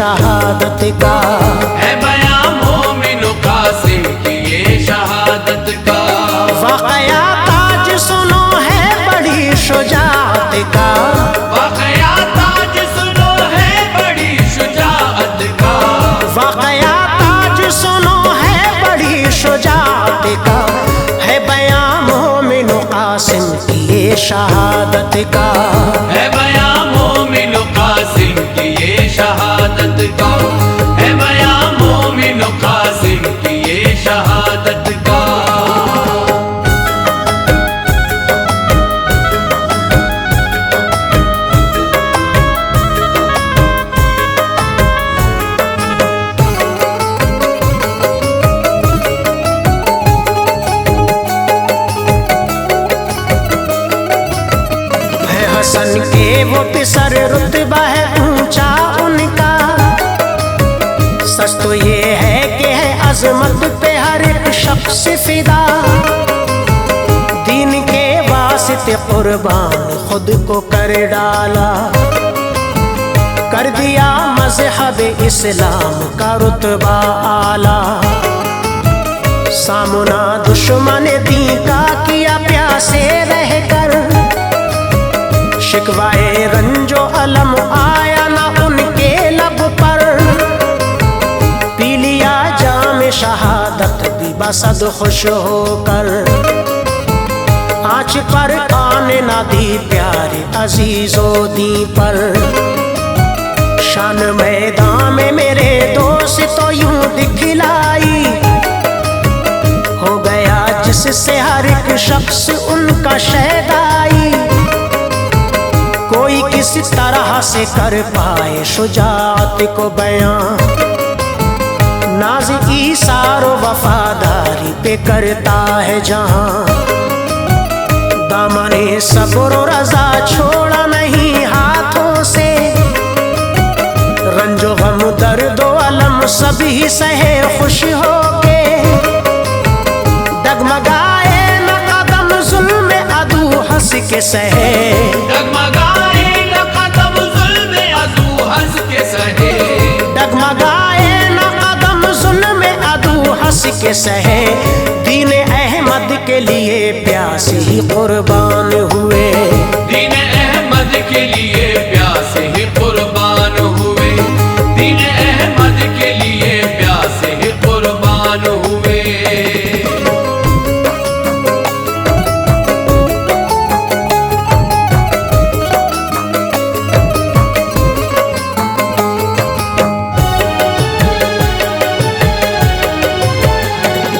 शहादत का, है बयां मोमिनो कासिम की ये शहादत का। वाक़या ताज सुनो है बड़ी शुजाअत का, वाक़या ताज सुनो है बड़ी शुजाअत का। वाक़या ताज सुनो है बड़ी शुजाअत का, है बयां मोमिनो कासिम की ये शहादत का, है बयां मोमिनो कासिम की ये शहादत का, है बयां मोमिनो कासिम की ये शहादत का। हसन के वो पिसर रुतबा है ऊंचा उनका, सच तो ये है कि है अजमत पे हर एक शख्स फिदा, दीन के वास्ते कुर्बान खुद को कर डाला, कर दिया मज़हब इस्लाम का रुतबा आला, सामना दुश्मन दी का किया प्यासे रहकर, शिकवाए रंजो अलम आया ना उनके लब पर, पी लिया जाम शहादत भी बसद खुश होकर, आँच पर आने ना दी प्यारे अजीजो दी पर, शान मैदान में मेरे दोस्त तो यूं दिखलाई, हो गया जिससे हर एक शख्स उनका शहदाई, कोई किस तरह से कर पाए शुजाअत को बयां, नाज़ ईसार वफादारी पे करता है जहां, दामने सब्र और रज़ा छोड़ा नहीं हाथों से, रंजो गम दर्द व अलम सभी सहे खुश होके, डगमगाए न कदम जुल्म अदू हंस के सहे, डगमगाए न कदम जुल्म अदू हंस के सहे, डगमगाए न कदम जुल्म अदू हंस के सहे, दीन अहमद के लिए प्यासे ही कुर्बान हुए, दीन अहमद के लिए प्यासे ही कुर्बान हुए, दीन अहमद के लिए प्यासे ही कुर्बान हुए।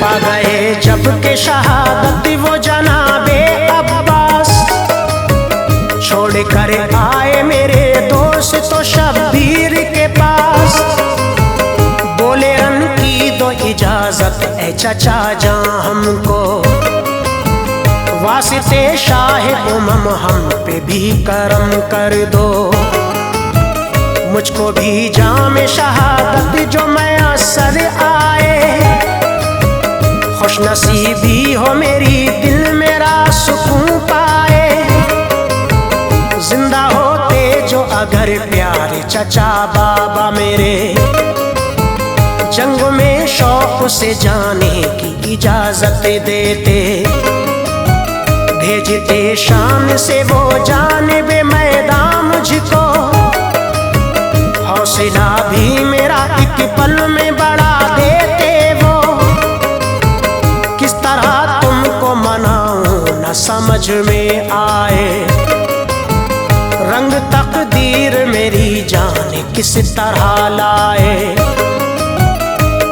पा गए जब के शहादत वो जनाबे अब्बास, छोड़ कर आए मेरे दोस्त तो शब्बीर के पास, बोले रन की दो इजाजत ए चचा जान हमको, वास्ते शाह उमम हम पे भी करम कर दो, मुझको भी जाम शहादत जो मैसर आए, खुश नसीबी हो मेरी दिल मेरा सुकून पाए, जिंदा होते जो अगर प्यारे चचा बाबा मेरे, जंग में शौक से जाने की इजाजत देते, भेजते शान से वो जानिबे मैदान मुझको, हौसला भी मेरा एक पल में बढ़ा देते वो, किस तरह तुमको मनाऊं न समझ में आए, रंग तकदीर मेरी जान किस तरह लाए,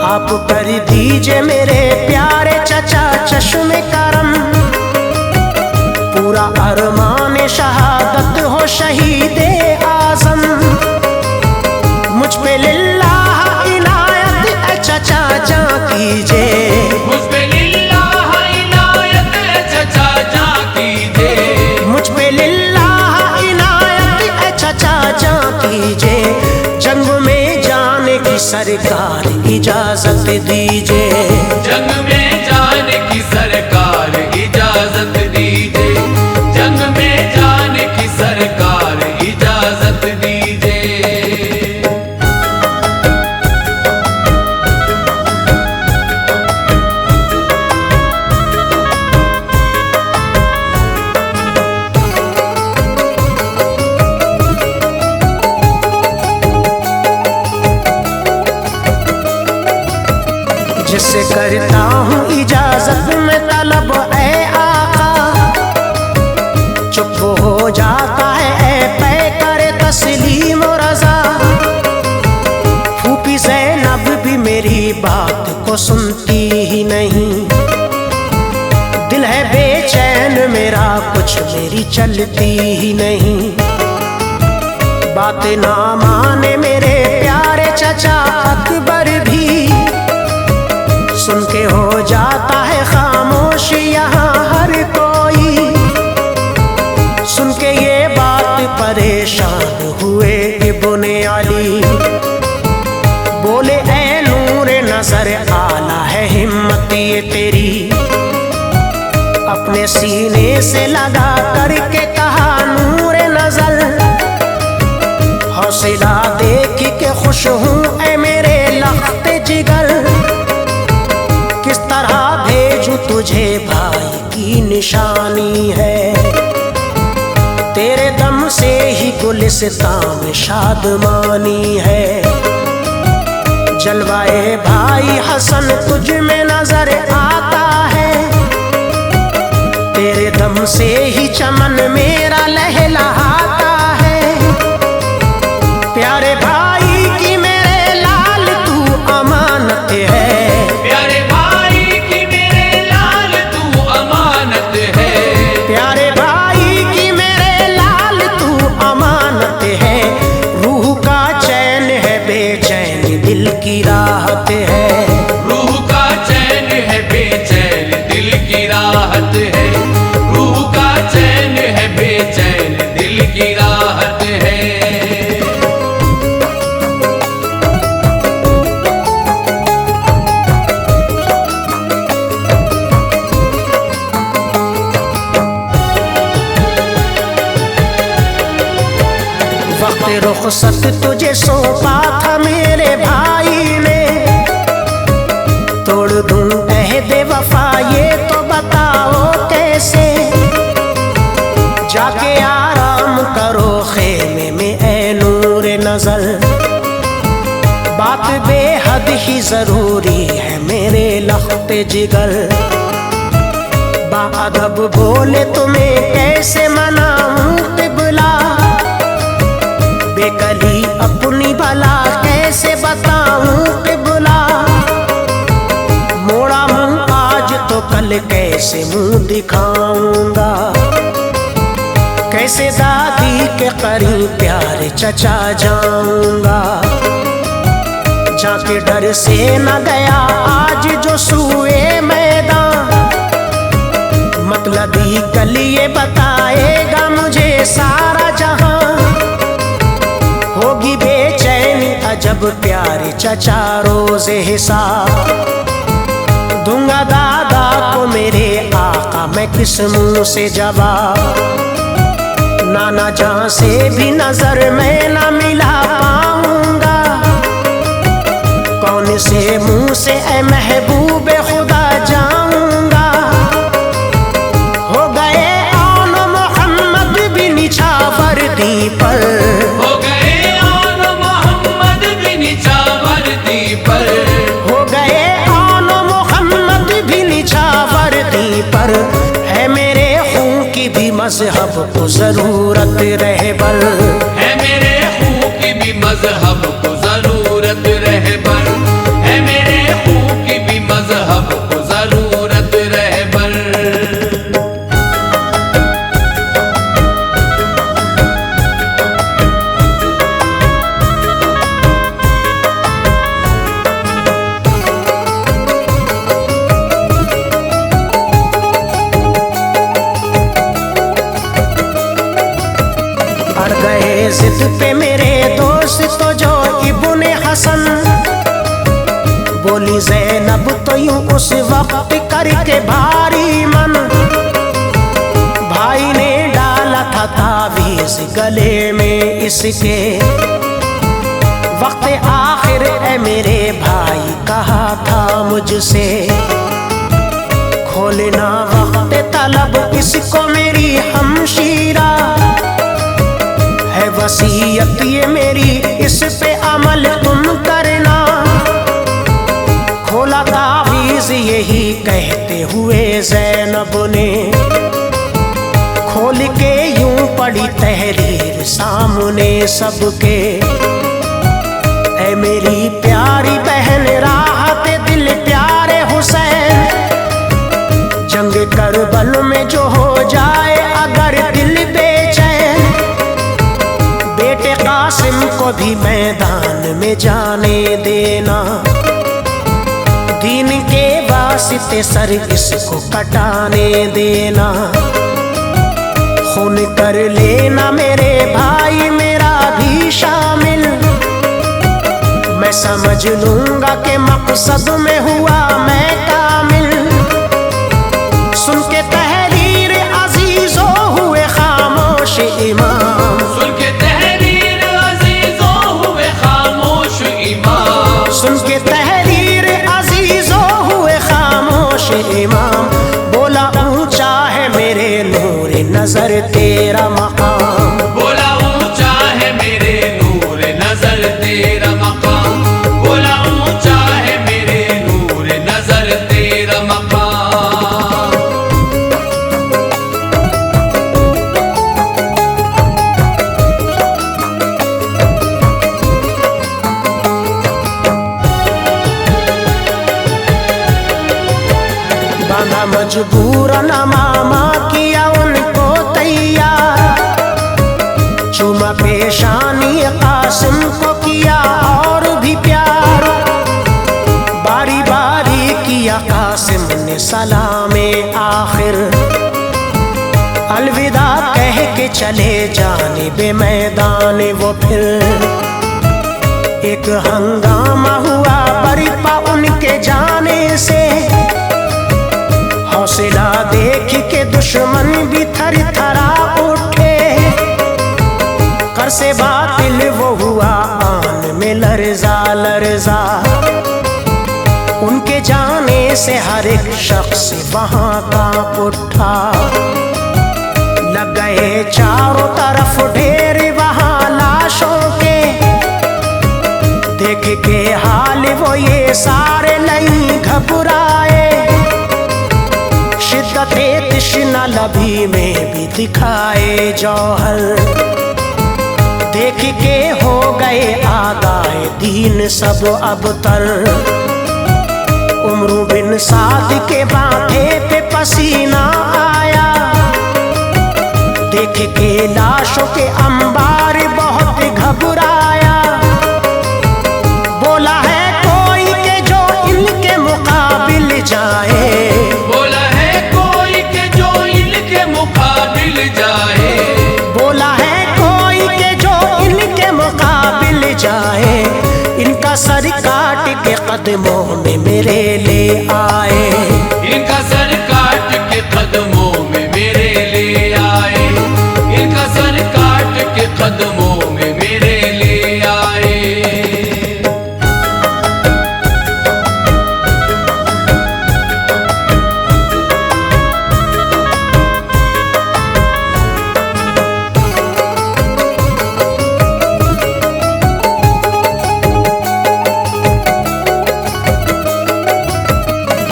आप कर दीजिए मेरे प्यारे चचा चश्मे करम, पूरा अरमान शहादत हो शहीदे आजम, मुझ पे लिल्लाह इनायत ए चचा जा कीजिए, मुझ पे लिल्लाह इनायत ए चचा जा कीजिए, मुझ पे लिल्लाह इनायत ए चचा जा कीजिए, जंग में जाने की सरकार इजाजत दीजिए, जंग में जाने की सरकार इजाजत दीजिए, जंग में जाने की सरकार इजाजत दीजिए। तुझसे करता हूँ इजाजत में तलब ऐ आका, चुप हो जाता है ऐ पै करे तस्लीम और रज़ा। फूफी ज़ैनब भी मेरी बात को सुनती ही नहीं, दिल है बेचैन मेरा कुछ मेरी चलती ही नहीं। बात ना माने मेरे प्यारे चचा अकबर भी, सुन के हो जाता है खामोश यहाँ हर कोई। सुन के ये बात परेशान हुए इब्ने अली, बोले ऐ नूरे नजर आला है हिम्मत ये तेरी। अपने सीने से लगा करके कहा नूरे नजर, हौसला देख के खुश हूँ ऐ मेरे लख्ते जिगर। किस तरह भेजूं तुझे भाई की निशानी है, तेरे दम से ही गुलिस्तां में शादमानी है। जलवाए भाई हसन तुझ में नजर आता है, तेरे दम से ही चमन मेरा लहलहाता है। प्यारे भाई की मेरे लाल तू अमानत है, प्यारे भाई की मेरे लाल तू अमानत है। प्यारे भाई की मेरे लाल तू अमानत है। रूह का चैन है बेचैन दिल की राहत है, रूह का चैन है बेचैन दिल की राहत है। रूह का चैन है बेचैन दिल की राहत है। वक्त रुखसत तुझे सौंपा था मेरे भाई ने, तोड़ दूं अहद वफा ये तो बताओ कैसे। जाके आराम करो खेमे में ऐ नूरे नजर, बात बेहद ही जरूरी है मेरे लख्ते जिगर। बाअदब बोले तुम्हें कैसे मनाऊं क़िबला, बेकली अपनी भला कैसे बताऊं क़िबला। मोड़ा मुंह आज तो कल कैसे मुंह दिखाऊंगा, कैसे दादी के करीब प्यारे चचा जाऊंगा। जाके डर से न गया आज जो सूए मैदान, मतलबी कल ये बताएगा मुझे सारा जहां। होगी बेचैनी अजब प्यारे चचा रोज़े हिसाब, दूंगा दादा को मेरे आका मैं किस मुंह से जवाब। नाना जहां से भी नजर में न मिला पाऊंगा, कौन से मुंह से ऐ महबूब खुदा जाऊंगा। हो गए आन मोहम्मद भी निछावर दी पर, हो गए आन मोहम्मद भी निछावर दी पर। हो गए आन मोहम्मद भी निछावर दी पर। है मेरे खून की भी मजहब को जरूरत रहबर, है मेरे खून की भी मजहब को जरूरत रहबर। है मेरे खून की भी मजहब को जरूरत रहबर। अड़ गए जिद पे मेरे दोस्त तो जो इब्ने हसन, बोली ज़ैनब तो यूं उस वक्त करके भारी मन। भाई ने डाला था तावीज़ गले में इसके, वक्त आखिर ए मेरे भाई कहा था मुझसे। खोलना वक्त तलब इसको मेरी हमशीरा, है वसीयत ये मेरी इस पे अमल तुम करना। खोला तावीज़ वाइज यही कहते हुए ज़ैनब ने खोल के यूं पड़ी तहरीर सामने सबके। ऐ मेरी प्यारी बहन राहत दिल प्यारे हुसैन, जंग करबल में जो हो जाए अगर दिल बेचैन, बेटे कासिम को भी मैदान में जाने देना। दीन के वास्ते सर इसको कटाने देना। खून कर लेना मेरे भाई मेरा भी शामिल, मैं समझ लूंगा कि मकसद में हुआ मैं कामिल। सुन के तहरीर अजीजों हुए खामोश इमाम, सुन के तहरीर अजीजों हुए खामोश इमाम, सुन के तहरीर अजीजों हुए खामोश इमाम। बोला ऊंचा है मेरे नूर नजर तेरा मकाम, बोला ऊंचा है मेरे नूर नजर तेरा मकाम, बोला ऊंचा है मेरे नूर नजर तेरा मकाम। बांधा मजबूरन मामा किया उनको तैयार, चुमा पेशानी कासिम को किया और भी प्यार। बारी बारी किया कासिम ने सलामे आखिर, अलविदा कह के चले जाने बे मैदान वो फिर। एक हंगामा हुआ बरिपा उनके जाने से, हौसला देख के दुश्मन भी थर थरा उठे। कर से बातिल वो हुआ आन में लर्जा लर्जा, उनके जाने से हर एक शख्स वहां कांप उठा। लग गए चारों तरफ ढेर वहां लाशों के, देख के हाल वो ये सारे नहीं घबराए। शिद्दते तृष्णा लभी में भी दिखाए जौहर, देख के हो गए आगाए दीन सब अबतर। उम्र बिन साद के माथे पे पसीना आया, देख के लाशों के अंबार बहुत घबराया। बोला है कोई के जो इनके मुकाबिल जाए, बोला है कोई के जो इनके मुकाबिल जाए, बोला है कोई के जो इनके मुकाबिल जाए। इनका सर काट के कदमों में मेरे ले आए, इनका सर काट के कदमों में मेरे ले आए, इनका सर काट के कदमों में मेरे ले आए।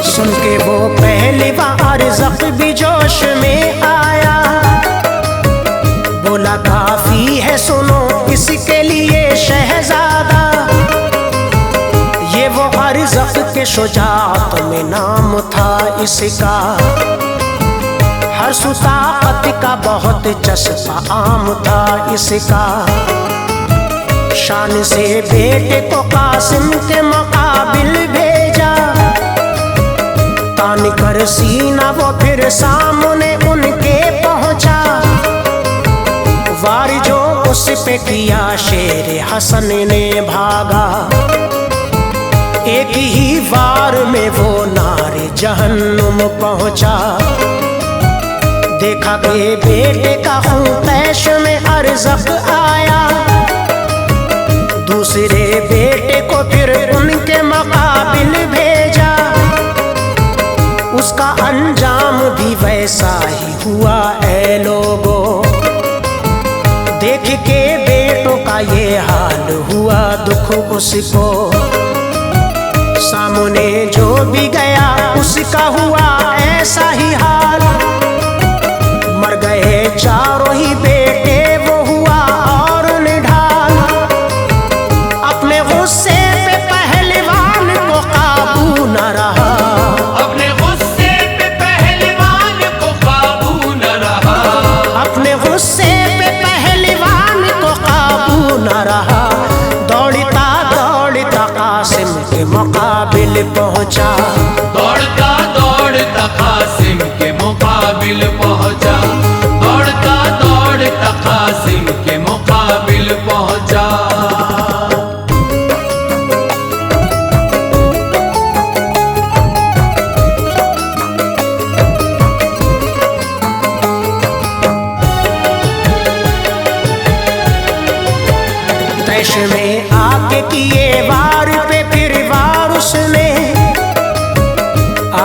सुन के वो पहली बार ज़ख्म भी जोश में आया। बोला काफी है सुनो इसके लिए शहजादा, ये वो अर्ज़क़ के शुजाअत में नाम था इसका। हर सुताक़त का बहुत चस्पा आम था इसका। शान से बेटे को कासिम के मुकाबिल भेजा, तान कर सीना वो फिर सामने उनके पहुंचा। वार जो उस पे किया शेर हसन ने भागा, एक ही वार में वो नारे जहन्नुम पहुंचा। देखा कि बेटे का खून तैश में अर्ज़क़ आया, दूसरे बेटे को फिर उनके मुकाबिल भेजा। उसका अंजाम भी वैसा ही हुआ ऐ लोगों, देख के बेटों का ये हाल हुआ दुख उसको। सामने जो भी गया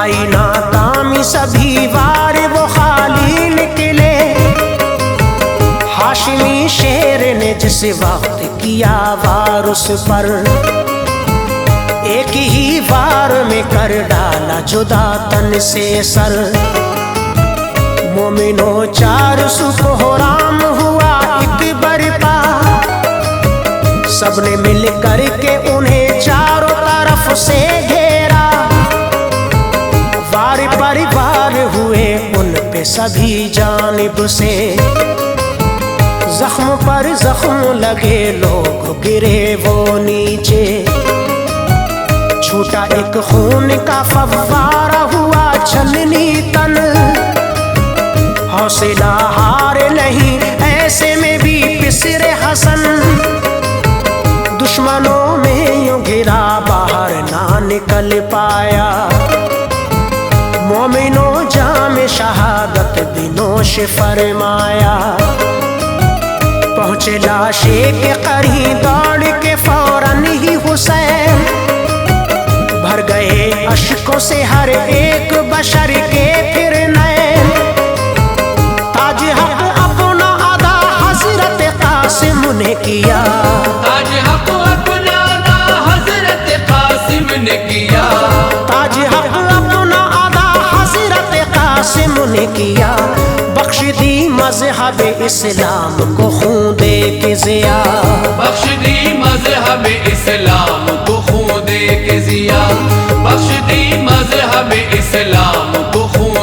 आई नाकामी सभी वार वो खाली निकले। हाशमी शेर ने जिस वक्त किया वार उस पर, एक ही वार में कर डाला जुदा तन से सर। मोमिनो चार सुकोहराम हुआ एक बरपा, सबने मिल कर के उन्हें चारों तरफ से घेरा। वार परिवार हुए उन पे सभी जानिब से, जख्म पर जख्म लगे लोग गिरे वो नीचे। छूटा एक खून का फव्वारा हुआ छलनी तन, हौसला हार नहीं ऐसे में भी पिसरे हसन। दुश्मनों में यूं घिरा बाहर ना निकल पाया, मोमिनों जाम शहादत बिनोश फरमाया। पहुंचे लाशे के करीब दौड़ के फौरन ही हुसैन, भर गए अश्कों से हर एक बशर के फिर नैन। ताज हक अपना अदा हजरत कासिम ने किया, ताज हक अपना अदा हजरत कासिम ने किया। ताज हक अपना अदा हजरत कासिम ने किया। बख्श दी मज़हब इस्लाम को खून दे के ज़िया, बख्श दी मज़हब इस्लाम को खून दे के ज़िया, बख्श दी मज़हब इस्लाम को खून